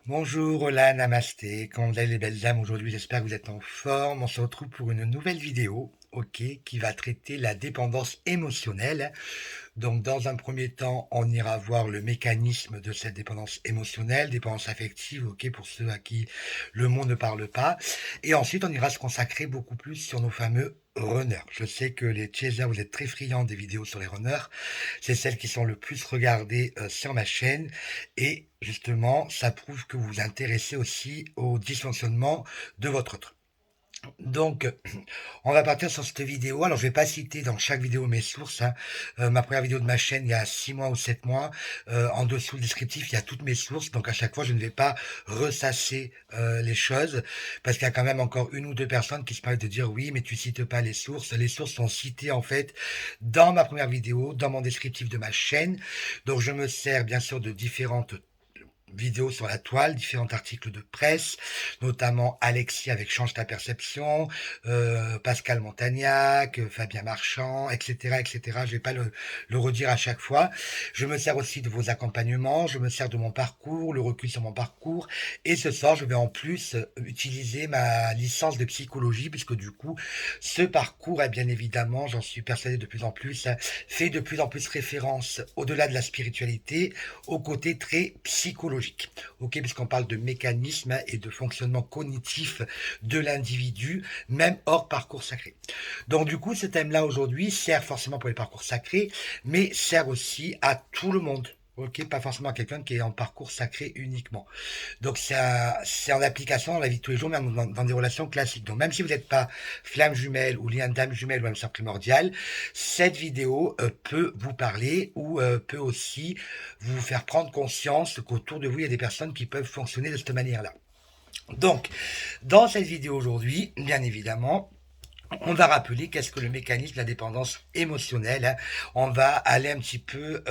Bonjour, hola, namasté. Comment vous allez les belles dames aujourd'hui? J'espère que vous êtes en forme. On se retrouve pour une nouvelle vidéo, ok, qui va traiter la dépendance émotionnelle. Donc, dans un premier temps, on ira voir le mécanisme de cette dépendance émotionnelle, dépendance affective, ok, pour ceux à qui le mot ne parle pas. Et ensuite, on ira se consacrer beaucoup plus sur nos fameux runners. Je sais que les chasers, vous êtes très friands des vidéos sur les runners. C'est celles qui sont le plus regardées sur ma chaîne. Et justement, ça prouve que vous vous intéressez aussi au dysfonctionnement de votre autre. Donc, on va partir sur cette vidéo. Alors, je vais pas citer dans chaque vidéo mes sources, hein. Ma première vidéo de ma chaîne, il y a 6 mois ou 7 mois. En dessous le descriptif, il y a toutes mes sources. Donc, à chaque fois, je ne vais pas ressasser les choses parce qu'il y a quand même encore une ou deux personnes qui se permettent de dire oui, mais tu cites pas les sources. Les sources sont citées en fait dans ma première vidéo, dans mon descriptif de ma chaîne. Donc, je me sers bien sûr de différentes vidéos sur la toile, différents articles de presse, notamment Alexis avec Change ta perception, Pascal Montagnac, Fabien Marchand, etc., etc. Je vais pas le redire à chaque fois. Je me sers aussi de vos accompagnements, je me sers de mon parcours, le recul sur mon parcours, et ce soir, je vais en plus utiliser ma licence de psychologie, puisque du coup, ce parcours est bien évidemment, j'en suis persuadé de plus en plus, fait de plus en plus référence au-delà de la spiritualité, au côté très psychologique. Ok, puisqu'on parle de mécanismes et de fonctionnement cognitif de l'individu, même hors parcours sacré. Donc du coup, ce thème-là aujourd'hui sert forcément pour les parcours sacrés, mais sert aussi à tout le monde. Ok, pas forcément à quelqu'un qui est en parcours sacré uniquement. Donc c'est en application dans la vie de tous les jours, même dans des relations classiques. Donc même si vous n'êtes pas flamme jumelle ou lien d'âme jumelle ou même sœur primordiale, cette vidéo peut vous parler ou peut aussi vous faire prendre conscience qu'autour de vous, il y a des personnes qui peuvent fonctionner de cette manière-là. Donc, dans cette vidéo aujourd'hui, bien évidemment, on va rappeler qu'est-ce que le mécanisme de la dépendance émotionnelle, hein. On va aller un petit peu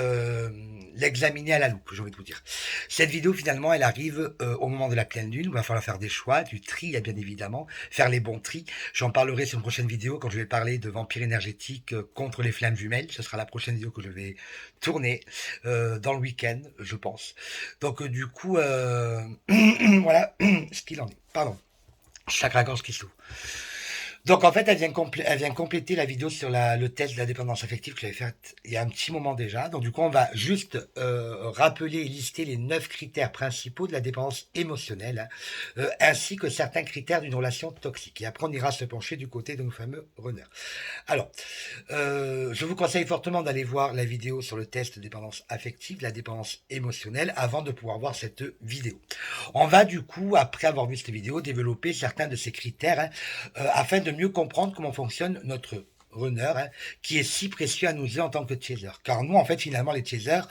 l'examiner à la loupe, j'ai envie de vous dire. Cette vidéo, finalement, elle arrive au moment de la pleine lune. Il va falloir faire des choix, du tri, bien évidemment, faire les bons tris. J'en parlerai sur une prochaine vidéo quand je vais parler de vampires énergétiques contre les flammes jumelles. Ce sera la prochaine vidéo que je vais tourner dans le week-end, je pense. Donc, du coup, voilà ce qu'il en est. Pardon, chakra-gorge qui s'ouvre. Donc en fait, elle vient compléter la vidéo sur le test de la dépendance affective que j'avais faite il y a un petit moment déjà. Donc du coup, on va juste rappeler et lister les 9 critères principaux de la dépendance émotionnelle, hein, ainsi que certains critères d'une relation toxique. Et après, on ira se pencher du côté de nos fameux runners. Alors, je vous conseille fortement d'aller voir la vidéo sur le test de dépendance affective, la dépendance émotionnelle, avant de pouvoir voir cette vidéo. On va du coup, après avoir vu cette vidéo, développer certains de ces critères, hein, afin de mieux comprendre comment fonctionne notre runner, hein, qui est si précieux à nous en tant que chaser. Car nous, en fait, finalement, les chasers,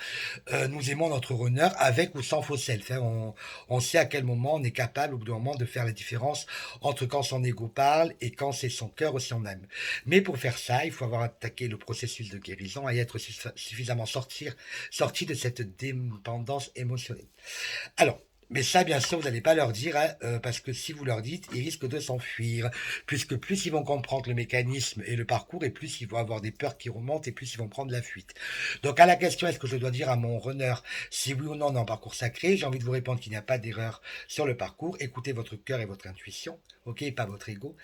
nous aimons notre runner avec ou sans faux self, hein. On sait à quel moment on est capable, au bout d'un moment, de faire la différence entre quand son ego parle et quand c'est son cœur ou son âme. Mais pour faire ça, il faut avoir attaqué le processus de guérison et être suffisamment sorti de cette dépendance émotionnelle. Alors, mais ça, bien sûr, vous n'allez pas leur dire, hein, parce que si vous leur dites, ils risquent de s'enfuir, puisque plus ils vont comprendre le mécanisme et le parcours, et plus ils vont avoir des peurs qui remontent, et plus ils vont prendre la fuite. Donc à la question, est-ce que je dois dire à mon runner si oui ou non on est en parcours sacré, j'ai envie de vous répondre qu'il n'y a pas d'erreur sur le parcours. Écoutez votre cœur et votre intuition, ok, et pas votre ego.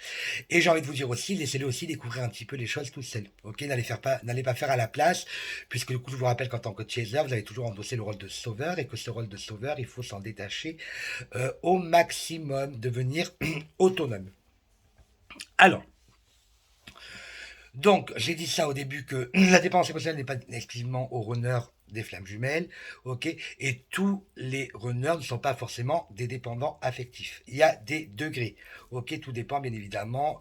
Et j'ai envie de vous dire aussi, laissez-le aussi découvrir un petit peu les choses tout seul. Ok, n'allez pas faire à la place, puisque du coup, je vous rappelle qu'en tant que chaser, vous avez toujours endossé le rôle de sauveur et que ce rôle de sauveur, il faut s'en détacher au maximum, devenir autonome. Alors, donc, j'ai dit ça au début que la dépendance émotionnelle n'est pas exclusivement aux runners des flammes jumelles, ok, et tous les runners ne sont pas forcément des dépendants affectifs. Il y a des degrés, ok, tout dépend bien évidemment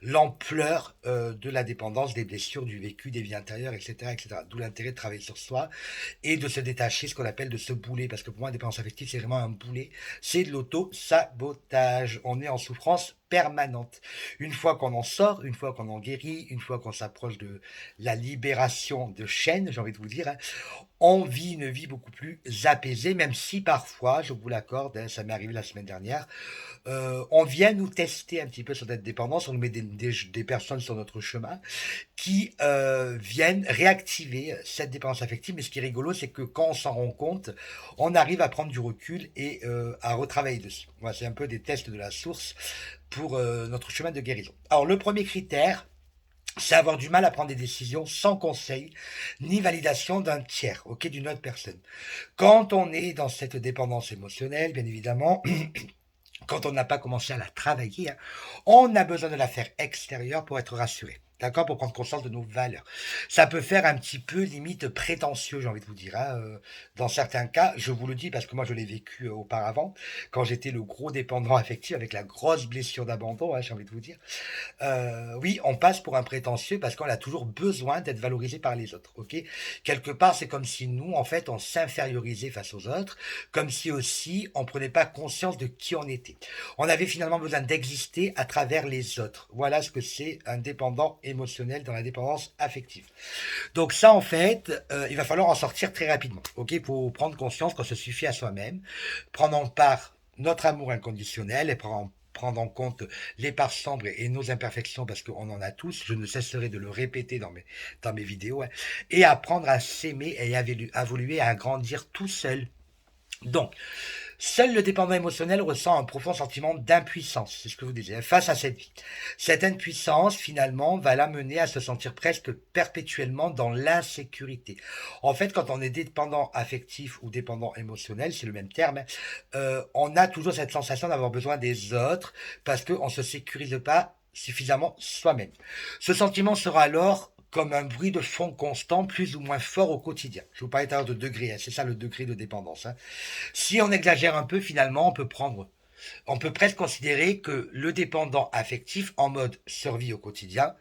l'ampleur de la dépendance, des blessures, du vécu, des vies intérieures, etc., etc. D'où l'intérêt de travailler sur soi et de se détacher, ce qu'on appelle de se bouler, parce que pour moi, la dépendance affective, c'est vraiment un boulet, c'est de l'auto-sabotage. On est en souffrance permanente. Une fois qu'on en sort, une fois qu'on en guérit, une fois qu'on s'approche de la libération de chaînes, j'ai envie de vous dire, hein, on vit une vie beaucoup plus apaisée, même si parfois, je vous l'accorde, hein, ça m'est arrivé la semaine dernière, on vient nous tester un petit peu sur cette dépendance, on nous met des personnes sur notre chemin qui viennent réactiver cette dépendance affective. Mais ce qui est rigolo, c'est que quand on s'en rend compte, on arrive à prendre du recul et à retravailler dessus. Voilà, c'est un peu des tests de la source pour notre chemin de guérison. Alors le premier critère, c'est avoir du mal à prendre des décisions sans conseil ni validation d'un tiers, ok, d'une autre personne. Quand on est dans cette dépendance émotionnelle, bien évidemment, quand on n'a pas commencé à la travailler, hein, on a besoin de la faire extérieure pour être rassuré. D'accord? Pour prendre conscience de nos valeurs. Ça peut faire un petit peu limite prétentieux, j'ai envie de vous dire, hein, dans certains cas, je vous le dis parce que moi je l'ai vécu auparavant, quand j'étais le gros dépendant affectif avec la grosse blessure d'abandon, hein, j'ai envie de vous dire. Oui, on passe pour un prétentieux parce qu'on a toujours besoin d'être valorisé par les autres, ok? Quelque part, c'est comme si nous, en fait, on s'infériorisait face aux autres, comme si aussi on prenait pas conscience de qui on était. On avait finalement besoin d'exister à travers les autres. Voilà ce que c'est un dépendant émotionnel dans la dépendance affective. Donc ça, en fait, il va falloir en sortir très rapidement, ok? Il faut prendre conscience qu'on se suffit à soi-même, prendre en part notre amour inconditionnel et prendre en compte les parts sombres et nos imperfections parce qu'on en a tous, je ne cesserai de le répéter dans mes vidéos, hein, et apprendre à s'aimer et à évoluer, à grandir tout seul. Donc, seul le dépendant émotionnel ressent un profond sentiment d'impuissance, c'est ce que vous disiez, face à cette vie. Cette impuissance, finalement, va l'amener à se sentir presque perpétuellement dans l'insécurité. En fait, quand on est dépendant affectif ou dépendant émotionnel, c'est le même terme, hein, on a toujours cette sensation d'avoir besoin des autres parce qu'on ne se sécurise pas suffisamment soi-même. Ce sentiment sera alors comme un bruit de fond constant, plus ou moins fort au quotidien. Je vous parlais tout à l'heure de degré, hein, c'est ça le degré de dépendance, hein. Si on exagère un peu, finalement, on peut presque considérer que le dépendant affectif en mode survie au quotidien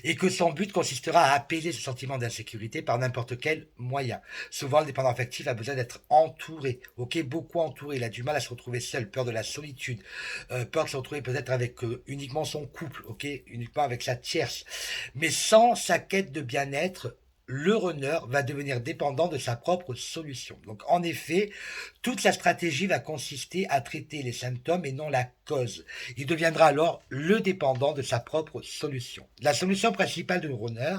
et que son but consistera à apaiser ce sentiment d'insécurité par n'importe quel moyen. Souvent, le dépendant affectif a besoin d'être entouré, ok, beaucoup entouré. Il a du mal à se retrouver seul, peur de la solitude, peur de se retrouver peut-être avec uniquement son couple, ok, uniquement avec sa tierce. Mais sans sa quête de bien-être, le runner va devenir dépendant de sa propre solution. Donc en effet, toute sa stratégie va consister à traiter les symptômes et non la cause. Il deviendra alors le dépendant de sa propre solution. La solution principale de le runner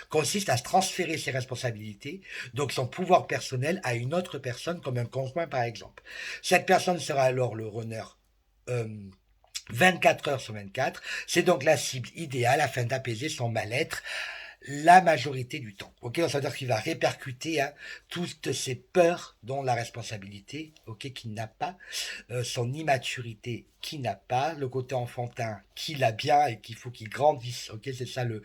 consiste à transférer ses responsabilités, donc son pouvoir personnel, à une autre personne, comme un conjoint par exemple. Cette personne sera alors le runner. Euh, 24 heures sur 24, c'est donc la cible idéale afin d'apaiser son mal-être la majorité du temps. Ok, ça veut dire qu'il va répercuter, hein, toutes ses peurs, dont la responsabilité, ok, qu'il n'a pas, son immaturité qu'il n'a pas, le côté enfantin qu'il a bien et qu'il faut qu'il grandisse. Ok, c'est ça le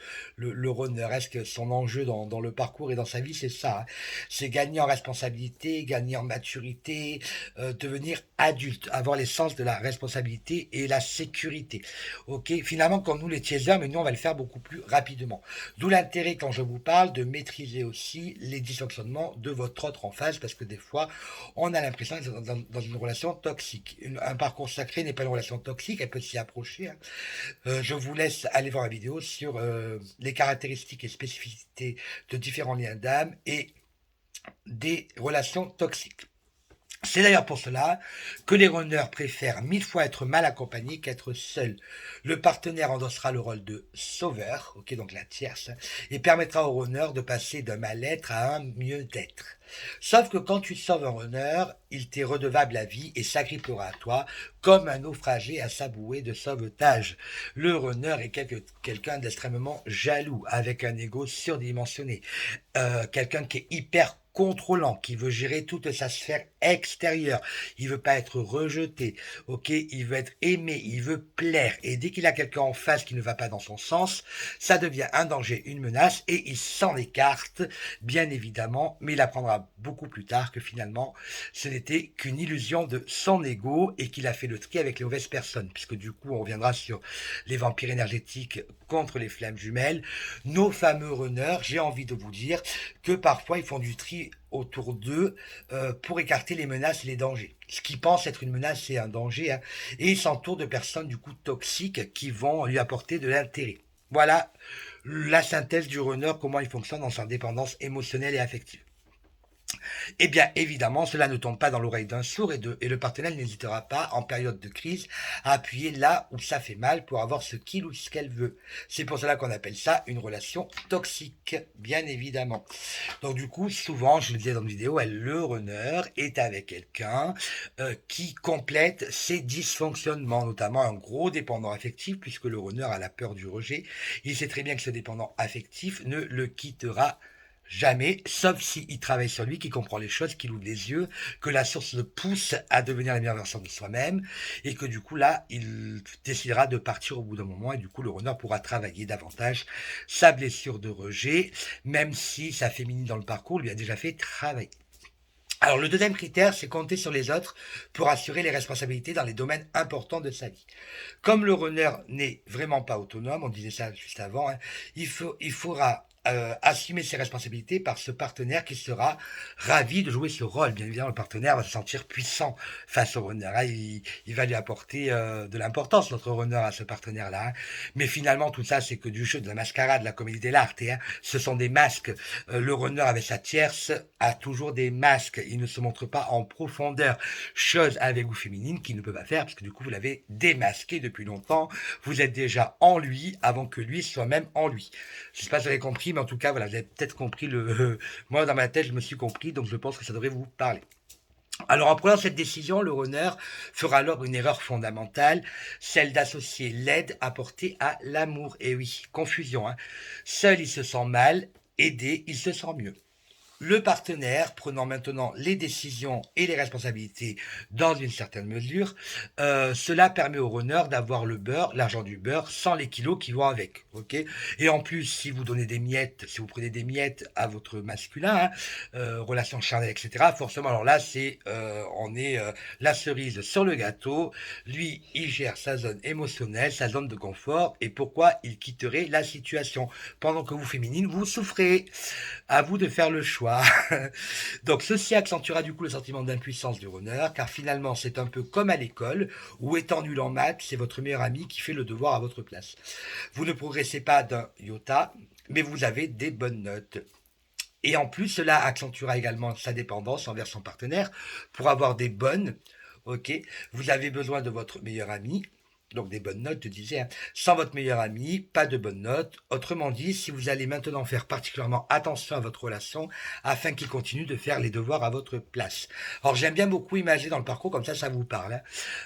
runner. Est-ce que son enjeu dans le parcours et dans sa vie, c'est ça, hein. C'est gagner en responsabilité, gagner en maturité, devenir adulte, avoir les sens de la responsabilité et la sécurité. Ok, finalement, comme nous les chasers, mais nous on va le faire beaucoup plus rapidement. D'où l'intérêt, quand je vous parle, de maîtriser aussi les dysfonctionnements de votre autre en face, parce que des fois, on a l'impression d'être dans une relation toxique. Un parcours sacré n'est pas une relation toxique, elle peut s'y approcher, hein. Je vous laisse aller voir la vidéo sur les caractéristiques et spécificités de différents liens d'âme et des relations toxiques. C'est d'ailleurs pour cela que les runners préfèrent 1000 fois être mal accompagnés qu'être seuls. Le partenaire endossera le rôle de sauveur, ok, donc la tierce, et permettra au runner de passer d'un mal-être à un mieux-être. Sauf que quand tu sauves un runner, il t'est redevable la vie et s'agrippera à toi comme un naufragé à sa bouée de sauvetage. Le runner est quelqu'un d'extrêmement jaloux, avec un ego surdimensionné, quelqu'un qui est hyper contrôlant, qui veut gérer toute sa sphère extérieure. Il veut pas être rejeté, ok? Il veut être aimé, il veut plaire. Et dès qu'il a quelqu'un en face qui ne va pas dans son sens, ça devient un danger, une menace, et il s'en écarte, bien évidemment, mais il apprendra comprendra beaucoup plus tard que finalement, ce n'était qu'une illusion de son ego et qu'il a fait le tri avec les mauvaises personnes. Puisque du coup, on reviendra sur les vampires énergétiques contre les flammes jumelles. Nos fameux runners, j'ai envie de vous dire que parfois, ils font du tri autour d'eux pour écarter les menaces et les dangers. Ce qu'ils pensent être une menace et un danger, hein, et ils s'entourent de personnes du coup toxiques qui vont lui apporter de l'intérêt. Voilà la synthèse du runner, comment il fonctionne dans sa dépendance émotionnelle et affective. Eh bien, évidemment, cela ne tombe pas dans l'oreille d'un sourd et le partenaire n'hésitera pas, en période de crise, à appuyer là où ça fait mal pour avoir ce qu'il ou ce qu'elle veut. C'est pour cela qu'on appelle ça une relation toxique, bien évidemment. Donc du coup, souvent, je le disais dans une vidéo, le runner est avec quelqu'un qui complète ses dysfonctionnements, notamment un gros dépendant affectif, puisque le runner a la peur du rejet. Il sait très bien que ce dépendant affectif ne le quittera jamais, sauf s'il travaille sur lui, qu'il comprend les choses, qu'il ouvre les yeux, que la source le pousse à devenir la meilleure version de soi-même, et que du coup là, il décidera de partir au bout d'un moment, et du coup le runner pourra travailler davantage sa blessure de rejet, même si sa féminine dans le parcours lui a déjà fait travailler. Alors le deuxième critère, c'est compter sur les autres pour assurer les responsabilités dans les domaines importants de sa vie. Comme le runner n'est vraiment pas autonome, on disait ça juste avant, hein, il faudra assumer ses responsabilités par ce partenaire qui sera ravi de jouer ce rôle. Bien évidemment, le partenaire va se sentir puissant face au runner, hein. Il va lui apporter de l'importance, notre runner, à ce partenaire-là, hein. Mais finalement, tout ça, c'est que du jeu, de la mascarade, de la comédie de l'art. Hein. Ce sont des masques. Le runner, avec sa tierce, a toujours des masques. Il ne se montre pas en profondeur. Chose avec vous féminine qu'il ne peut pas faire, parce que du coup, vous l'avez démasqué depuis longtemps. Vous êtes déjà en lui avant que lui soit même en lui. Je ne sais pas si vous avez compris, mais en tout cas, voilà, vous avez peut-être compris moi, dans ma tête, je me suis compris, donc je pense que ça devrait vous parler. Alors, en prenant cette décision, le runner fera alors une erreur fondamentale, celle d'associer l'aide apportée à l'amour. Et oui, confusion, hein. Seul, il se sent mal, aidé, il se sent mieux. Le partenaire prenant maintenant les décisions et les responsabilités dans une certaine mesure, cela permet au runner d'avoir le beurre, l'argent du beurre, sans les kilos qui vont avec. Ok. Et en plus, si vous donnez des miettes, si vous prenez des miettes à votre masculin, hein, relation charnelle, etc., forcément, alors là, on est la cerise sur le gâteau. Lui, il gère sa zone émotionnelle, sa zone de confort, et pourquoi il quitterait la situation pendant que vous, féminine, vous souffrez. À vous de faire le choix. Donc ceci accentuera du coup le sentiment d'impuissance du runner, car finalement c'est un peu comme à l'école, où étant nul en maths, c'est votre meilleur ami qui fait le devoir à votre place. Vous ne progressez pas d'un iota, mais vous avez des bonnes notes. Et en plus, cela accentuera également sa dépendance envers son partenaire. Pour avoir des bonnes, ok, vous avez besoin de votre meilleur ami, donc des bonnes notes, je disais, hein. Sans votre meilleur ami, pas de bonnes notes. Autrement dit, si vous allez maintenant faire particulièrement attention à votre relation afin qu'il continue de faire les devoirs à votre place. Alors j'aime bien beaucoup imaginer dans le parcours, comme ça vous parle,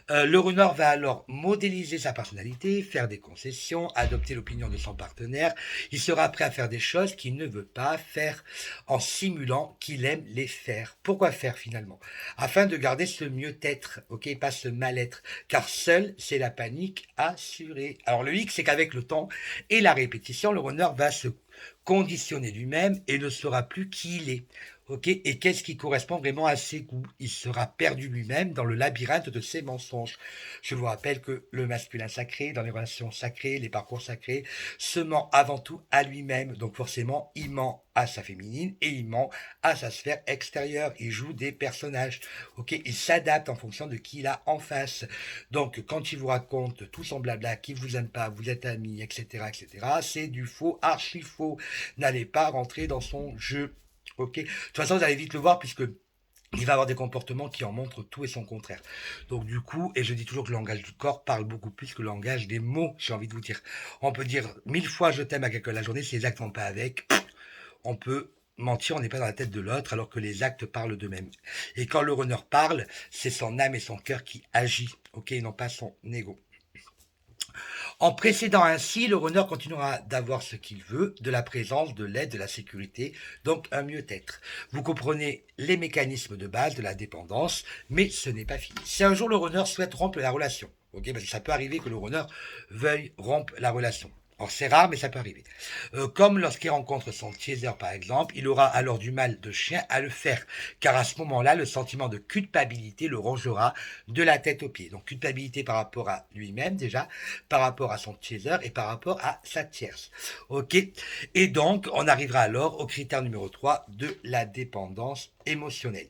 hein. Le runner va alors modéliser sa personnalité, faire des concessions, adopter l'opinion de son partenaire. Il sera prêt à faire des choses qu'il ne veut pas faire en simulant qu'il aime les faire. Pourquoi faire finalement? Afin de garder ce mieux-être, ok, pas ce mal-être, car seul c'est la panique assurée. Alors le hic, c'est qu'avec le temps et la répétition, le runner va se conditionner lui-même et ne saura plus qui il est. Ok, et qu'est-ce qui correspond vraiment à ses goûts? Il sera perdu lui-même dans le labyrinthe de ses mensonges. Je vous rappelle que le masculin sacré, dans les relations sacrées, les parcours sacrés, se ment avant tout à lui-même. Donc forcément, il ment à sa féminine et il ment à sa sphère extérieure. Il joue des personnages. Ok, il s'adapte en fonction de qui il a en face. Donc quand il vous raconte tout son blabla, qu'il vous aime pas, vous êtes amis, etc., etc., c'est du faux, archi faux. N'allez pas rentrer dans son jeu. Ok. De toute façon, vous allez vite le voir puisque il va avoir des comportements qui en montrent tout et son contraire. Donc du coup, et je dis toujours que le langage du corps parle beaucoup plus que le langage des mots, j'ai envie de vous dire. On peut dire 1000 fois je t'aime à quelqu'un la journée, si les actes vont pas avec, on peut mentir, on n'est pas dans la tête de l'autre, alors que les actes parlent d'eux-mêmes. Et quand le runner parle, c'est son âme et son cœur qui agit, ok, et non pas son ego. En précédant ainsi, le runner continuera d'avoir ce qu'il veut, de la présence, de l'aide, de la sécurité, donc un mieux-être. Vous comprenez les mécanismes de base de la dépendance, mais ce n'est pas fini. Si un jour le runner souhaite rompre la relation, ok, parce que ça peut arriver que le runner veuille rompre la relation. Or, c'est rare, mais ça peut arriver. Comme lorsqu'il rencontre son chaser, par exemple, il aura alors du mal de chien à le faire, car à ce moment-là, le sentiment de culpabilité le rongera de la tête aux pieds. Donc, culpabilité par rapport à lui-même, déjà, par rapport à son chaser et par rapport à sa tierce. OK. Et donc, on arrivera alors au critère numéro 3 de la dépendance émotionnelle.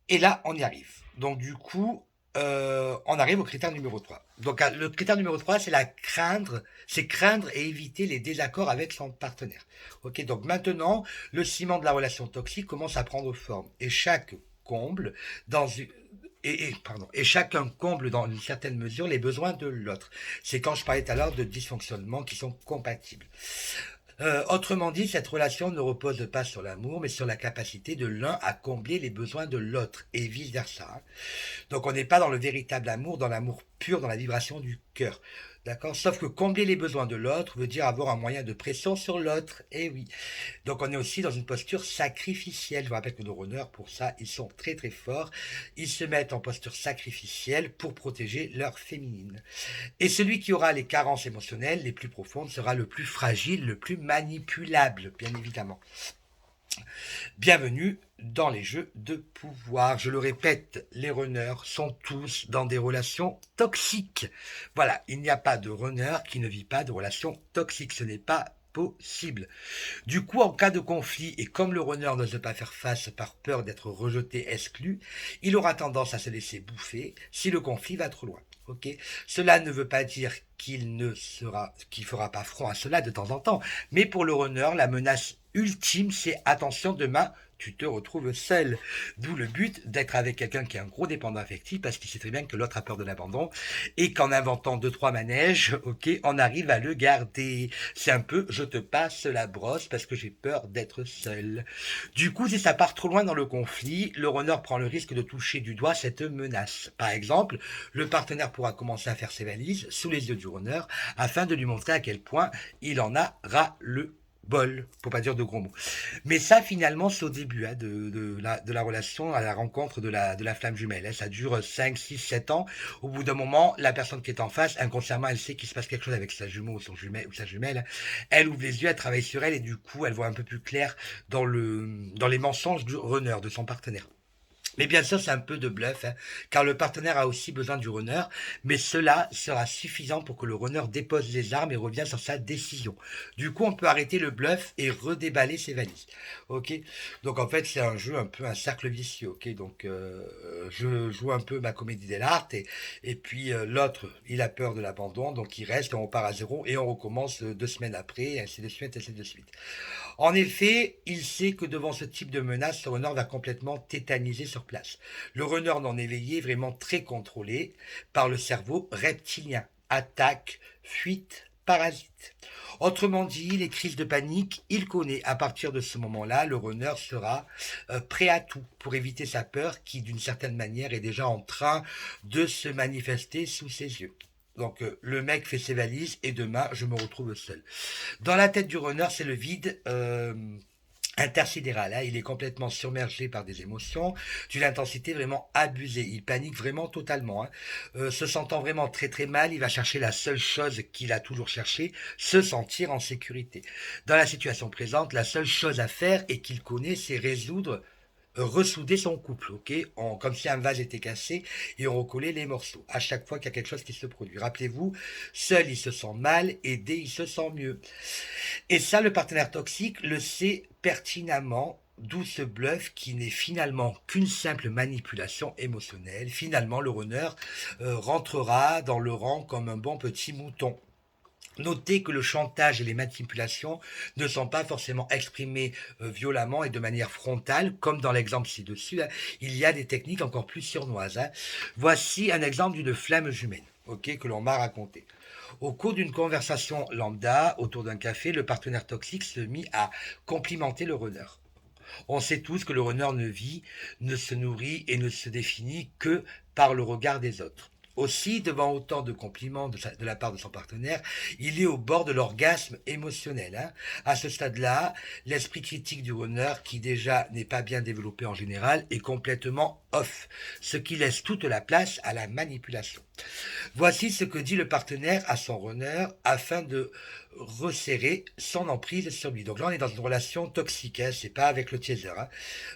Et là, on y arrive. Donc, du coup, on arrive au critère numéro 3. Donc, le critère numéro 3, c'est craindre et éviter les désaccords avec son partenaire. Ok, donc maintenant, le ciment de la relation toxique commence à prendre forme. Et chaque comble dans une, pardon, et chacun comble dans une certaine mesure les besoins de l'autre. C'est quand je parlais tout à l'heure de dysfonctionnements qui sont compatibles. Autrement dit, cette relation ne repose pas sur l'amour, mais sur la capacité de l'un à combler les besoins de l'autre, et vice-versa, hein. Donc on n'est pas dans le véritable amour, dans l'amour pur, dans la vibration du cœur. D'accord. Sauf que combler les besoins de l'autre veut dire avoir un moyen de pression sur l'autre. Et oui. Donc on est aussi dans une posture sacrificielle. Je vous rappelle que nos runners, pour ça, ils sont très très forts. Ils se mettent en posture sacrificielle pour protéger leur féminine. Et celui qui aura les carences émotionnelles les plus profondes sera le plus fragile, le plus manipulable, bien évidemment. Bienvenue dans les jeux de pouvoir. Je le répète, les runners sont tous dans des relations toxiques. Voilà, il n'y a pas de runner qui ne vit pas de relations toxiques. Ce n'est pas possible. Du coup, en cas de conflit, et comme le runner n'ose pas faire face par peur d'être rejeté, exclu, il aura tendance à se laisser bouffer si le conflit va trop loin. Ok. Cela ne veut pas dire qu'il fera pas front à cela de temps en temps, mais pour le runner, la menace ultime, c'est attention, demain, tu te retrouves seul. D'où le but d'être avec quelqu'un qui est un gros dépendant affectif, parce qu'il sait très bien que l'autre a peur de l'abandon, et qu'en inventant deux, trois manèges, ok, on arrive à le garder. C'est un peu, je te passe la brosse parce que j'ai peur d'être seul. Du coup, si ça part trop loin dans le conflit, le runner prend le risque de toucher du doigt cette menace. Par exemple, le partenaire pourra commencer à faire ses valises sous les yeux du runner afin de lui montrer à quel point il en a ras le bol, pour pas dire de gros mots. Mais ça, finalement, c'est au début, hein, de la relation, à la rencontre de la flamme jumelle, hein. Ça dure 5, 6, 7 ans. Au bout d'un moment, la personne qui est en face, inconsciemment, elle sait qu'il se passe quelque chose avec sa jumeau ou son jumelle, ou sa jumelle. Elle ouvre les yeux, elle travaille sur elle, et du coup, elle voit un peu plus clair dans les mensonges du runner, de son partenaire. Mais bien sûr, c'est un peu de bluff, hein, car le partenaire a aussi besoin du runner, mais cela sera suffisant pour que le runner dépose les armes et revienne sur sa décision. Du coup, on peut arrêter le bluff et redéballer ses valises. Ok. Donc en fait, c'est un jeu un peu un cercle vicieux. Ok. Donc je joue un peu ma comédie dell'arte et puis l'autre, il a peur de l'abandon, donc il reste, on repart à zéro et on recommence 2 semaines après, et ainsi de suite, ainsi de suite. En effet, il sait que devant ce type de menace, le runner va complètement tétaniser sur place. Le runner non éveillé est vraiment très contrôlé par le cerveau reptilien. Attaque, fuite, parasite. Autrement dit, les crises de panique, il connaît. À partir de ce moment-là, le runner sera prêt à tout pour éviter sa peur qui, d'une certaine manière, est déjà en train de se manifester sous ses yeux. Donc le mec fait ses valises et demain je me retrouve seul. Dans la tête du runner, c'est le vide intersidéral, hein. Il est complètement submergé par des émotions d'une intensité vraiment abusée. Il panique vraiment totalement, hein. Se sentant vraiment très très mal, il va chercher la seule chose qu'il a toujours cherché, se sentir en sécurité. Dans la situation présente, la seule chose à faire et qu'il connaît, c'est ressouder son couple, ok, comme si un vase était cassé et on recollait les morceaux à chaque fois qu'il y a quelque chose qui se produit. Rappelez-vous, seul il se sent mal, aidé il se sent mieux. Et ça, le partenaire toxique le sait pertinemment, d'où ce bluff qui n'est finalement qu'une simple manipulation émotionnelle. Finalement, le runner rentrera dans le rang comme un bon petit mouton. Notez que le chantage et les manipulations ne sont pas forcément exprimés violemment et de manière frontale, comme dans l'exemple ci-dessus, hein. Il y a des techniques encore plus sournoises, hein. Voici un exemple d'une flamme jumelle, ok, que l'on m'a raconté. Au cours d'une conversation lambda autour d'un café, le partenaire toxique se mit à complimenter le runner. On sait tous que le runner ne vit, ne se nourrit et ne se définit que par le regard des autres. Aussi, devant autant de compliments de la part de son partenaire, il est au bord de l'orgasme émotionnel, hein. À ce stade-là, l'esprit critique du runner, qui déjà n'est pas bien développé en général, est complètement off, ce qui laisse toute la place à la manipulation. Voici ce que dit le partenaire à son runner afin de resserrer son emprise sur lui. Donc là, on est dans une relation toxique, hein, c'est pas avec le chaser, hein.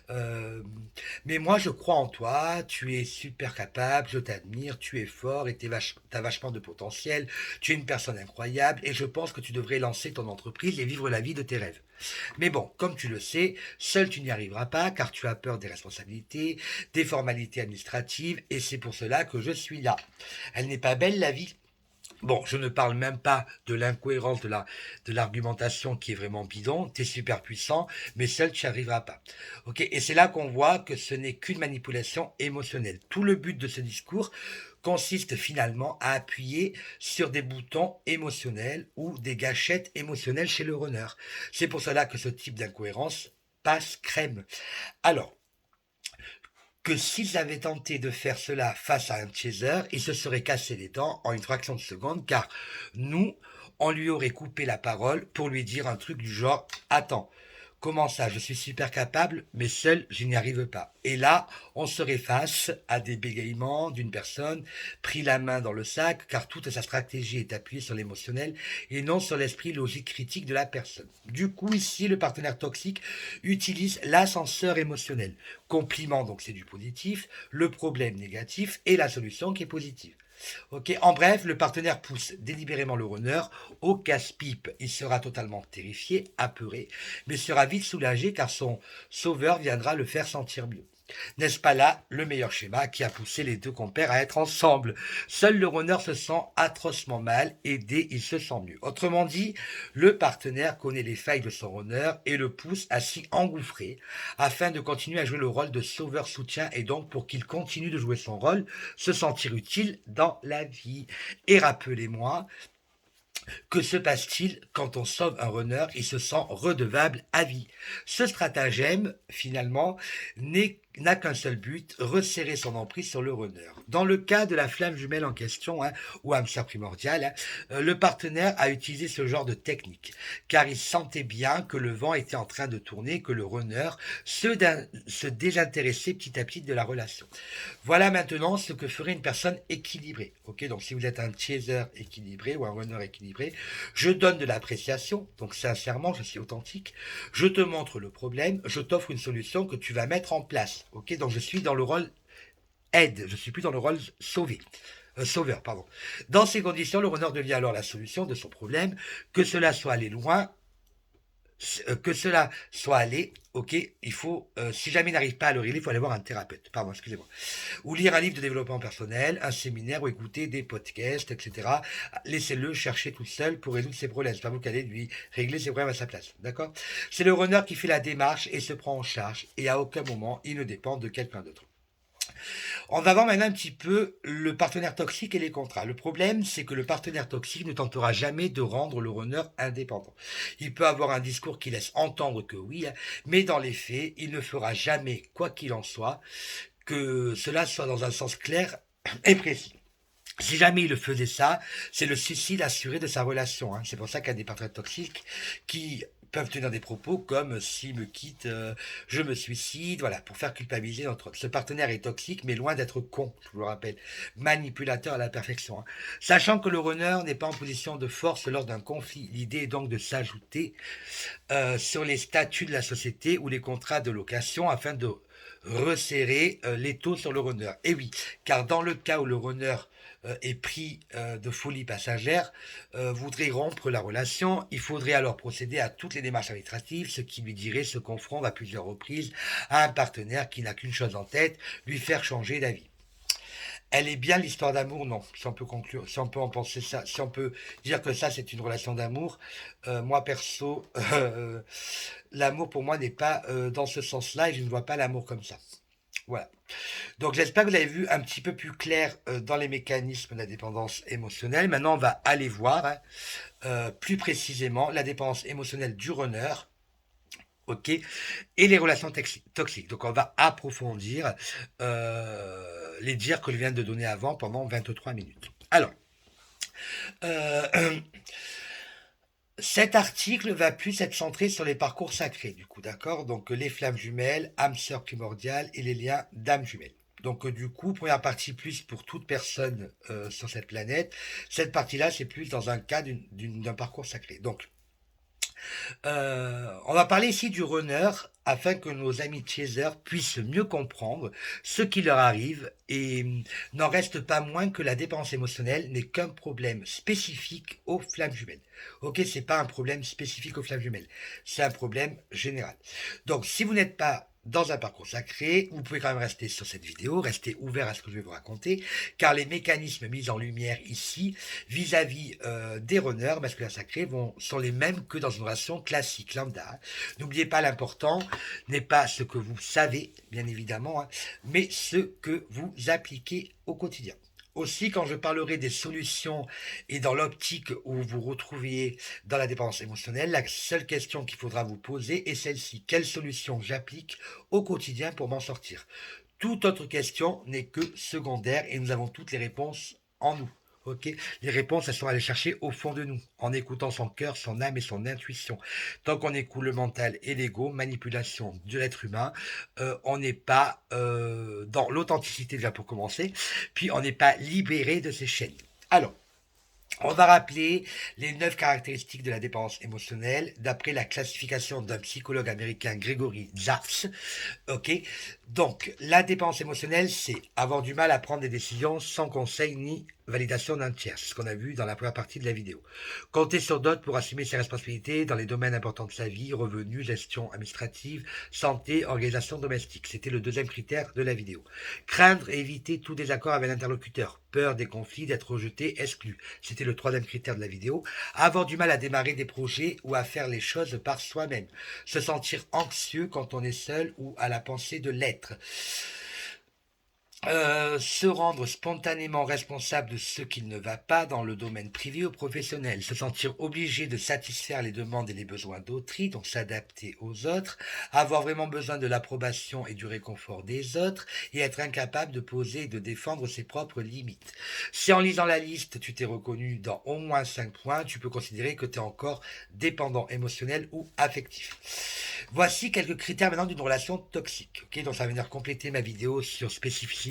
Euh, mais moi, je crois en toi, tu es super capable, je t'admire, tu es fort et t'as vachement de potentiel, tu es une personne incroyable et je pense que tu devrais lancer ton entreprise et vivre la vie de tes rêves. Mais bon, comme tu le sais, seul tu n'y arriveras pas car tu as peur des responsabilités, des formalités administratives et c'est pour cela que je suis là. Elle n'est pas belle la vie. Bon, je ne parle même pas de l'incohérence de l'argumentation qui est vraiment bidon. Tu es super puissant, mais seul tu n'y arriveras pas. Ok, et c'est là qu'on voit que ce n'est qu'une manipulation émotionnelle. Tout le but de ce discours consiste finalement à appuyer sur des boutons émotionnels ou des gâchettes émotionnelles chez le runner. C'est pour cela que ce type d'incohérence passe crème. Alors, que s'ils avaient tenté de faire cela face à un chaser, ils se seraient cassé les dents en une fraction de seconde, car nous, on lui aurait coupé la parole pour lui dire un truc du genre attends, comment ça, je suis super capable, mais seul, je n'y arrive pas. Et là, on serait face à des bégaiements d'une personne pris la main dans le sac, car toute sa stratégie est appuyée sur l'émotionnel et non sur l'esprit logique critique de la personne. Du coup, ici, le partenaire toxique utilise l'ascenseur émotionnel. Compliment, donc c'est du positif, le problème négatif et la solution qui est positive. Ok, en bref, le partenaire pousse délibérément le runner au casse-pipe. Il sera totalement terrifié, apeuré, mais sera vite soulagé car son sauveur viendra le faire sentir mieux. N'est-ce pas là le meilleur schéma qui a poussé les deux compères à être ensemble? Seul le runner se sent atrocement mal, aidé, il se sent mieux. Autrement dit, le partenaire connaît les failles de son runner et le pousse à s'y engouffrer afin de continuer à jouer le rôle de sauveur-soutien et donc pour qu'il continue de jouer son rôle, se sentir utile dans la vie. Et rappelez-moi, que se passe-t-il quand on sauve un runner? Il se sent redevable à vie. Ce stratagème, finalement, n'a qu'un seul but, resserrer son emprise sur le runner. Dans le cas de la flamme jumelle en question, hein, ou hamster primordial, hein, le partenaire a utilisé ce genre de technique, car il sentait bien que le vent était en train de tourner, que le runner se désintéressait petit à petit de la relation. Voilà maintenant ce que ferait une personne équilibrée. Ok, donc si vous êtes un chaser équilibré ou un runner équilibré, je donne de l'appréciation, donc sincèrement, je suis authentique. Je te montre le problème, je t'offre une solution que tu vas mettre en place. Ok, donc je suis dans le rôle aide, je suis plus dans le rôle sauveur, pardon. Dans ces conditions, le runner devient alors la solution de son problème, que cela soit aller loin que cela soit allé, ok, il faut, si jamais il n'arrive pas à le régler, il faut aller voir un thérapeute, pardon, excusez-moi. Ou lire un livre de développement personnel, un séminaire, ou écouter des podcasts, etc. Laissez-le chercher tout seul pour résoudre ses problèmes. C'est pas vous qui allez lui régler ses problèmes à sa place, d'accord? C'est le runner qui fait la démarche et se prend en charge, et à aucun moment il ne dépend de quelqu'un d'autre. On va voir maintenant un petit peu le partenaire toxique et les contrats. Le problème, c'est que le partenaire toxique ne tentera jamais de rendre le runner indépendant. Il peut avoir un discours qui laisse entendre que oui, hein, mais dans les faits, il ne fera jamais, quoi qu'il en soit, que cela soit dans un sens clair et précis. Si jamais il le faisait ça, c'est le suicide assuré de sa relation, hein. C'est pour ça qu'il y a des partenaires toxiques qui peuvent tenir des propos comme s'il me quitte, je me suicide, voilà, pour faire culpabiliser notre autre. Ce partenaire est toxique, mais loin d'être con, je vous le rappelle, manipulateur à la perfection, hein. Sachant que le runner n'est pas en position de force lors d'un conflit. L'idée est donc de s'ajouter sur les statuts de la société ou les contrats de location afin de resserrer les taux sur le runner. Et oui, car dans le cas où le runner est pris de folie passagère, voudrait rompre la relation, il faudrait alors procéder à toutes les démarches administratives, ce qui lui dirait se confondre à plusieurs reprises à un partenaire qui n'a qu'une chose en tête, lui faire changer d'avis. Elle est bien l'histoire d'amour, non. Si on peut conclure, si on peut en penser ça, si on peut dire que ça c'est une relation d'amour, moi perso, l'amour pour moi n'est pas dans ce sens-là et je ne vois pas l'amour comme ça. Voilà. Donc j'espère que vous avez vu un petit peu plus clair dans les mécanismes de la dépendance émotionnelle. Maintenant, on va aller voir, hein, plus précisément la dépendance émotionnelle du runner, ok, et les relations toxiques. Donc on va approfondir les dires que je viens de donner avant pendant 23 minutes. Alors, euh, cet article va plus être centré sur les parcours sacrés, du coup, d'accord? Donc les flammes jumelles, âme sœur primordiale et les liens d'âme jumelle. Donc du coup, première partie plus pour toute personne sur cette planète. Cette partie-là, c'est plus dans un cas d'un parcours sacré. Donc, on va parler ici du runner afin que nos amis chasers puissent mieux comprendre ce qui leur arrive et n'en reste pas moins que la dépendance émotionnelle n'est qu'un problème spécifique aux flammes jumelles. Ok, c'est pas un problème spécifique aux flammes jumelles, c'est un problème général. Donc, si vous n'êtes pas dans un parcours sacré, vous pouvez quand même rester sur cette vidéo, rester ouvert à ce que je vais vous raconter, car les mécanismes mis en lumière ici vis-à-vis des runners masculins sacrés sont les mêmes que dans une relation classique lambda. N'oubliez pas, l'important n'est pas ce que vous savez, bien évidemment, mais ce que vous appliquez au quotidien. Aussi, quand je parlerai des solutions et dans l'optique où vous vous retrouviez dans la dépendance émotionnelle, la seule question qu'il faudra vous poser est celle-ci. Quelle solution j'applique au quotidien pour m'en sortir? Toute autre question n'est que secondaire et nous avons toutes les réponses en nous. Ok, les réponses, elles sont à aller chercher au fond de nous, en écoutant son cœur, son âme et son intuition. Tant qu'on écoute le mental et l'ego, manipulation de l'être humain, on n'est pas dans l'authenticité déjà pour commencer, puis on n'est pas libéré de ces chaînes. Alors, on va rappeler les 9 caractéristiques de la dépendance émotionnelle d'après la classification d'un psychologue américain Gregory Zaps. Ok, donc la dépendance émotionnelle, c'est avoir du mal à prendre des décisions sans conseil ni validation d'un tiers. C'est ce qu'on a vu dans la première partie de la vidéo. Compter sur d'autres pour assumer ses responsabilités dans les domaines importants de sa vie, revenus, gestion administrative, santé, organisation domestique. C'était le deuxième critère de la vidéo. Craindre et éviter tout désaccord avec l'interlocuteur. Peur des conflits, d'être rejeté, exclu. C'était le troisième critère de la vidéo. Avoir du mal à démarrer des projets ou à faire les choses par soi-même. Se sentir anxieux quand on est seul ou à la pensée de l'être. Se rendre spontanément responsable de ce qui ne va pas dans le domaine privé ou professionnel, se sentir obligé de satisfaire les demandes et les besoins d'autrui, donc s'adapter aux autres, avoir vraiment besoin de l'approbation et du réconfort des autres, et être incapable de poser et de défendre ses propres limites. Si en lisant la liste, tu t'es reconnu dans au moins 5 points, tu peux considérer que tu es encore dépendant émotionnel ou affectif. Voici quelques critères maintenant d'une relation toxique. Ok, donc ça va venir compléter ma vidéo sur spécificité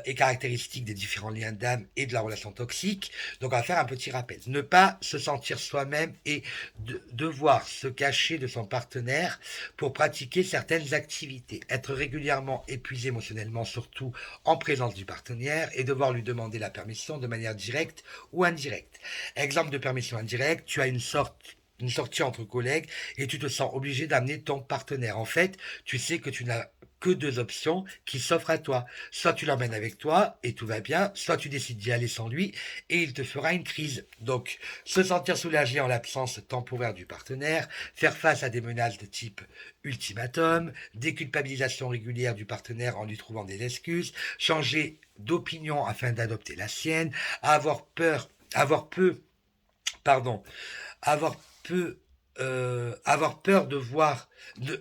et caractéristiques des différents liens d'âme et de la relation toxique. Donc on va faire un petit rappel. Ne pas se sentir soi-même et devoir se cacher de son partenaire pour pratiquer certaines activités. Être régulièrement épuisé émotionnellement, surtout en présence du partenaire, et devoir lui demander la permission de manière directe ou indirecte. Exemple de permission indirecte, tu as une sortie entre collègues et tu te sens obligé d'amener ton partenaire. En fait, tu sais que tu n'as que deux options qui s'offrent à toi. Soit tu l'emmènes avec toi et tout va bien, soit tu décides d'y aller sans lui et il te fera une crise. Donc, se sentir soulagé en l'absence temporaire du partenaire, faire face à des menaces de type ultimatum, déculpabilisation régulière du partenaire en lui trouvant des excuses, changer d'opinion afin d'adopter la sienne, avoir peur, pardon, avoir peu avoir peur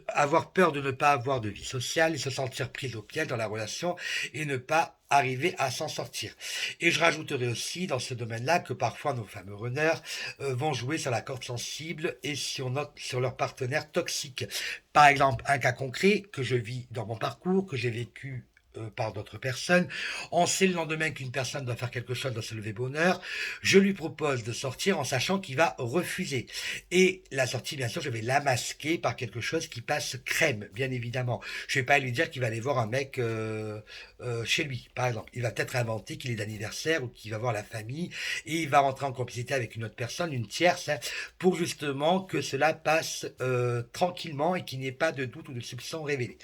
avoir peur de ne pas avoir de vie sociale et se sentir pris au piège dans la relation et ne pas arriver à s'en sortir. Et je rajouterai aussi dans ce domaine-là que parfois nos fameux runners vont jouer sur la corde sensible et sur leur partenaire toxique. Par exemple, un cas concret que je vis dans mon parcours, que j'ai vécu par d'autres personnes. On sait le lendemain qu'une personne doit faire quelque chose, doit se lever bonheur. Je lui propose de sortir en sachant qu'il va refuser. Et la sortie, bien sûr, je vais la masquer par quelque chose qui passe crème, bien évidemment. Je vais pas lui dire qu'il va aller voir un mec chez lui, par exemple. Il va peut-être inventer qu'il est d'anniversaire ou qu'il va voir la famille et il va rentrer en complicité avec une autre personne, une tierce, pour justement que cela passe tranquillement et qu'il n'y ait pas de doute ou de soupçon révélé.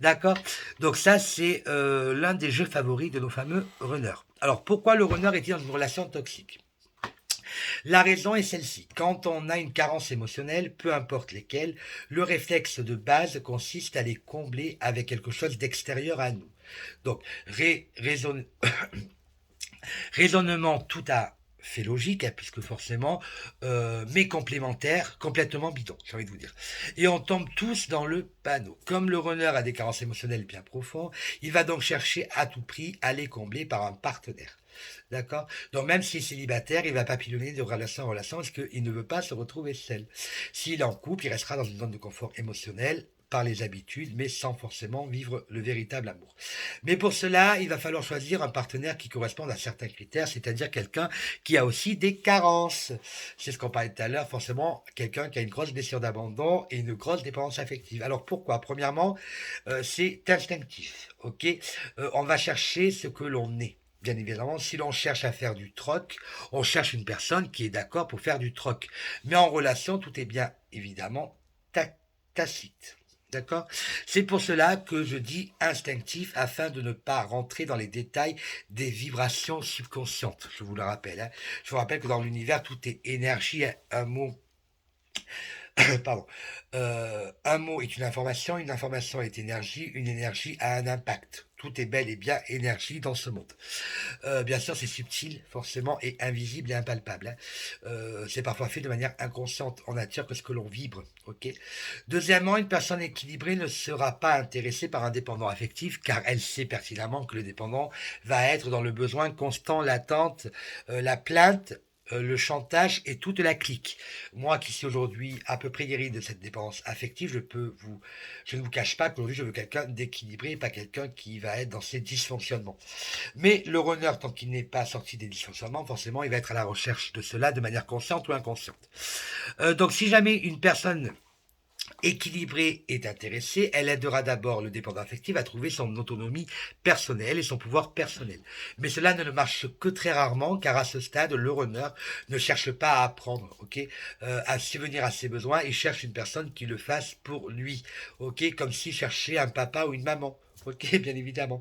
D'accord? Donc ça, c'est l'un des jeux favoris de nos fameux runners. Alors, pourquoi le runner est-il dans une relation toxique? La raison est celle-ci. Quand on a une carence émotionnelle, peu importe lesquelles, le réflexe de base consiste à les combler avec quelque chose d'extérieur à nous. Donc, raisonnement tout à fait logique, hein, puisque forcément, mais complémentaire, complètement bidon, j'ai envie de vous dire. Et on tombe tous dans le panneau. Comme le runner a des carences émotionnelles bien profondes, il va donc chercher à tout prix à les combler par un partenaire. D'accord? Donc même s'il est célibataire, il va papillonner de relation en relation parce qu'il ne veut pas se retrouver seul. S'il est en couple, il restera dans une zone de confort émotionnel par les habitudes, mais sans forcément vivre le véritable amour. Mais pour cela, il va falloir choisir un partenaire qui corresponde à certains critères, c'est-à-dire quelqu'un qui a aussi des carences. C'est ce qu'on parlait tout à l'heure, forcément, quelqu'un qui a une grosse blessure d'abandon et une grosse dépendance affective. Alors pourquoi? Premièrement, c'est instinctif, ok? On va chercher ce que l'on est. Bien évidemment, si l'on cherche à faire du troc, on cherche une personne qui est d'accord pour faire du troc. Mais en relation, tout est bien évidemment tacite. D'accord? C'est pour cela que je dis instinctif afin de ne pas rentrer dans les détails des vibrations subconscientes. Je vous le rappelle, hein. Je vous rappelle que dans l'univers, tout est énergie. Un mot pardon, un mot est une information est énergie, une énergie a un impact. Tout est bel et bien énergie dans ce monde. Bien sûr, c'est subtil, forcément, et invisible et impalpable, hein. C'est parfois fait de manière inconsciente en nature que ce que l'on vibre. Ok. Deuxièmement, une personne équilibrée ne sera pas intéressée par un dépendant affectif, car elle sait pertinemment que le dépendant va être dans le besoin constant, l'attente, la plainte, le chantage et toute la clique. Moi qui suis aujourd'hui à peu près guéri de cette dépendance affective, je ne vous cache pas qu'aujourd'hui je veux quelqu'un d'équilibré et pas quelqu'un qui va être dans ses dysfonctionnements. Mais le runner, tant qu'il n'est pas sorti des dysfonctionnements, forcément il va être à la recherche de cela de manière consciente ou inconsciente. Donc si jamais une personne équilibrée est intéressée, elle aidera d'abord le dépendant affectif à trouver son autonomie personnelle et son pouvoir personnel. Mais cela ne marche que très rarement, car à ce stade, le runner ne cherche pas à apprendre, ok, à subvenir à ses besoins, il cherche une personne qui le fasse pour lui, ok, comme s'il cherchait un papa ou une maman. Ok, bien évidemment.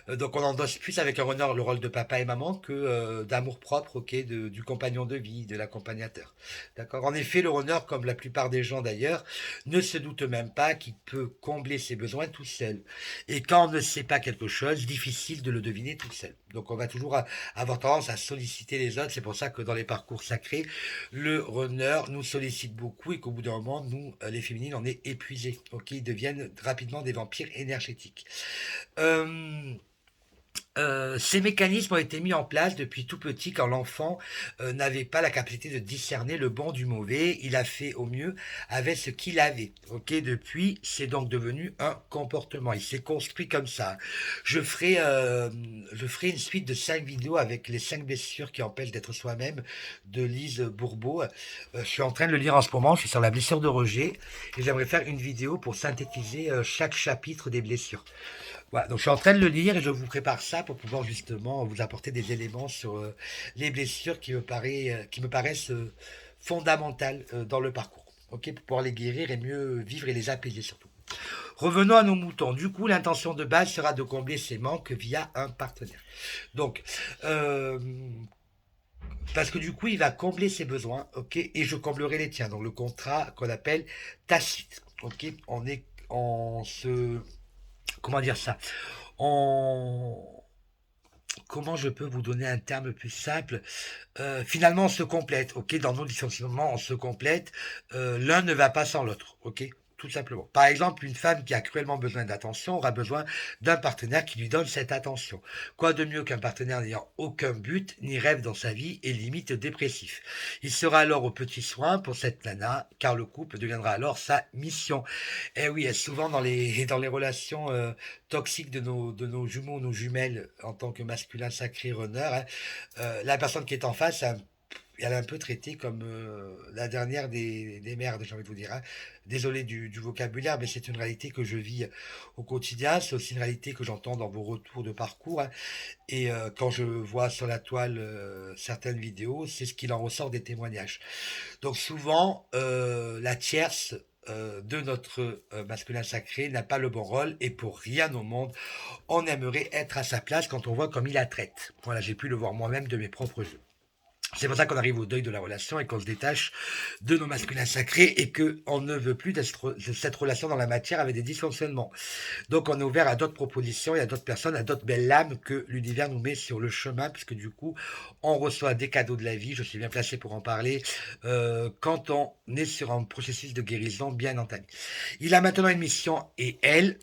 Donc on endosse plus avec un runner le rôle de papa et maman que d'amour propre, ok, du compagnon de vie, de l'accompagnateur. D'accord. En effet, le runner, comme la plupart des gens d'ailleurs, ne se doute même pas qu'il peut combler ses besoins tout seul. Et quand on ne sait pas quelque chose, difficile de le deviner tout seul. Donc on va toujours avoir tendance à solliciter les autres. C'est pour ça que dans les parcours sacrés, le runner nous sollicite beaucoup et qu'au bout d'un moment, nous, les féminines, on est épuisés. Ok, ils deviennent rapidement des vampires énergétiques. Euh, ces mécanismes ont été mis en place depuis tout petit quand l'enfant n'avait pas la capacité de discerner le bon du mauvais. Il a fait au mieux avec ce qu'il avait. Ok, depuis, c'est donc devenu un comportement. Il s'est construit comme ça. Je ferai une suite de 5 vidéos avec les 5 blessures qui empêchent d'être soi-même de Lise Bourbeau. Je suis en train de le lire en ce moment. Je suis sur la blessure de rejet et j'aimerais faire une vidéo pour synthétiser chaque chapitre des blessures. Voilà, donc je suis en train de le lire et je vous prépare ça pour pouvoir justement vous apporter des éléments sur les blessures qui me paraissent fondamentales dans le parcours. Ok, pour pouvoir les guérir et mieux vivre et les apaiser surtout. Revenons à nos moutons. Du coup, l'intention de base sera de combler ces manques via un partenaire. Donc, parce que du coup, il va combler ses besoins, ok, et je comblerai les tiens. Donc, le contrat qu'on appelle tacite, ok, on se, comment dire ça, on, comment je peux vous donner un terme plus simple? Finalement, on se complète, ok? Dans nos dysfonctionnements, on se complète. L'un ne va pas sans l'autre, ok? Tout simplement. Par exemple, une femme qui a cruellement besoin d'attention aura besoin d'un partenaire qui lui donne cette attention. Quoi de mieux qu'un partenaire n'ayant aucun but ni rêve dans sa vie et limite dépressif? Il sera alors au petit soin pour cette nana, car le couple deviendra alors sa mission. Eh oui, et souvent dans les relations toxiques de nos jumeaux, nos jumelles en tant que masculin sacré runner, hein, la personne qui est en face, elle est un peu traitée comme la dernière des merdes, j'ai envie de vous dire, hein. Désolé du vocabulaire, mais c'est une réalité que je vis au quotidien. C'est aussi une réalité que j'entends dans vos retours de parcours, hein. Et quand je vois sur la toile certaines vidéos, c'est ce qu'il en ressort des témoignages. Donc souvent, la tierce de notre masculin sacré n'a pas le bon rôle et pour rien au monde, on aimerait être à sa place quand on voit comme il la traite. Voilà, j'ai pu le voir moi-même de mes propres yeux. C'est pour ça qu'on arrive au deuil de la relation et qu'on se détache de nos masculins sacrés et qu'on ne veut plus de cette relation dans la matière avec des dysfonctionnements. Donc on est ouvert à d'autres propositions et à d'autres personnes, à d'autres belles lames que l'univers nous met sur le chemin, puisque du coup on reçoit des cadeaux de la vie, je suis bien placé pour en parler, quand on est sur un processus de guérison bien entamé. Il a maintenant une mission et elle,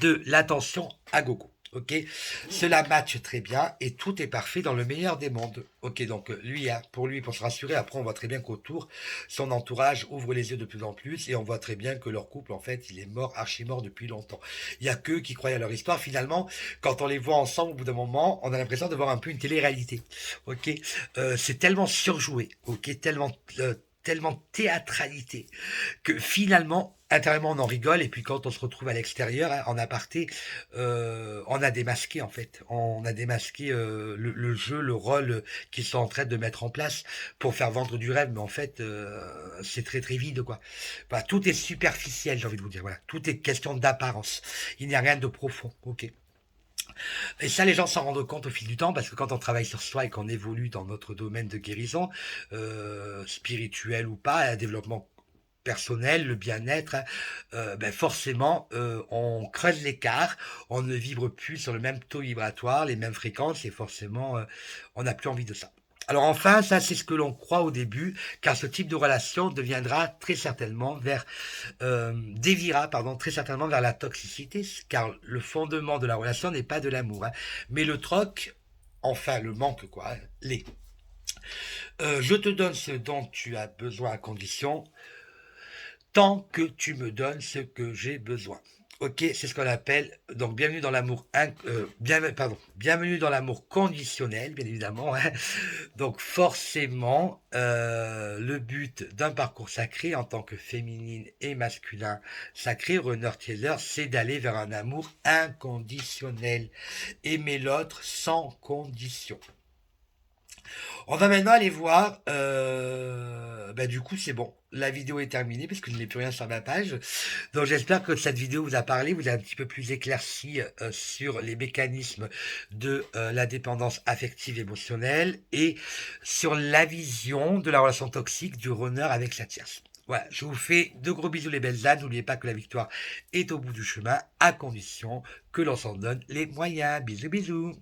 de l'attention à gogo. Ok, cela match très bien et tout est parfait dans le meilleur des mondes. Ok, donc lui, hein, pour lui, pour se rassurer, après on voit très bien qu'autour, son entourage ouvre les yeux de plus en plus et on voit très bien que leur couple, en fait, il est mort, archi mort depuis longtemps. Il y a qu'eux qui croient à leur histoire. Finalement, quand on les voit ensemble, au bout d'un moment, on a l'impression de voir un peu une télé-réalité. Ok, c'est tellement surjoué, ok, tellement théâtralité que finalement, intérieurement, on en rigole, et puis quand on se retrouve à l'extérieur, hein, en aparté, on a démasqué, en fait. On a démasqué le jeu, le rôle qu'ils sont en train de mettre en place pour faire vendre du rêve, mais en fait, c'est très très vide, quoi. Voilà, tout est superficiel, j'ai envie de vous dire. Voilà. Tout est question d'apparence. Il n'y a rien de profond, ok. Et ça, les gens s'en rendent compte au fil du temps, parce que quand on travaille sur soi et qu'on évolue dans notre domaine de guérison, spirituel ou pas, un développement personnel, le bien-être, hein, ben forcément, on creuse l'écart, on ne vibre plus sur le même taux vibratoire, les mêmes fréquences, et forcément, on n'a plus envie de ça. Alors enfin, ça c'est ce que l'on croit au début, car ce type de relation deviendra très certainement déviera, pardon, très certainement vers la toxicité, car le fondement de la relation n'est pas de l'amour, hein, mais le troc, enfin le manque quoi, hein, l'est. Je te donne ce dont tu as besoin à condition tant que tu me donnes ce que j'ai besoin. Ok, c'est ce qu'on appelle donc bienvenue dans l'amour bienvenue dans l'amour conditionnel, bien évidemment, hein. Donc forcément, le but d'un parcours sacré en tant que féminine et masculin sacré, runner taylor, c'est d'aller vers un amour inconditionnel, aimer l'autre sans condition. On va maintenant aller voir. Bah, du coup, c'est bon. La vidéo est terminée parce que je n'ai plus rien sur ma page. Donc, j'espère que cette vidéo vous a parlé, vous a un petit peu plus éclairci sur les mécanismes de la dépendance affective émotionnelle et sur la vision de la relation toxique du runner avec sa tierce. Voilà, je vous fais de gros bisous les belles ânes. N'oubliez pas que la victoire est au bout du chemin, à condition que l'on s'en donne les moyens. Bisous, bisous.